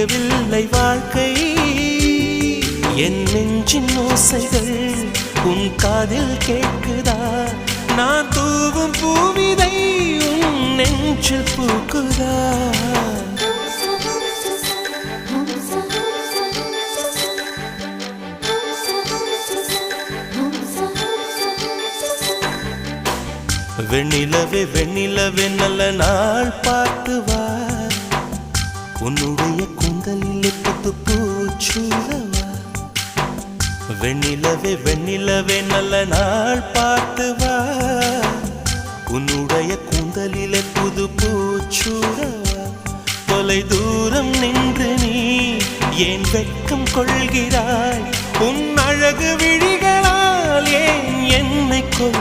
விடியவில்லை வாழ்க்கை என் நெஞ்சின் ஓசைகள் உன் காதில் கேட்குதா நான் தூவும் பூவிதை உன் நெஞ்சில் பூக்குதா வெண்ணிலவே வெண்ணிலவே நல்ல நாள் பார்த்து வா உன்னுடைய கூந்தலில் புத்து பூச்சூடவா வெண்ணிலவே வெண்ணிலவே நல்ல நாள் பார்த்து வா உன்னுடைய கூந்தலில் புது பூச்சூடவா தொலை தூரம் நின்று நீ ஏன் வெட்கம் கொள்கிறாய் உன் அழகு விழிகளால் ஏன் என்னை கொள்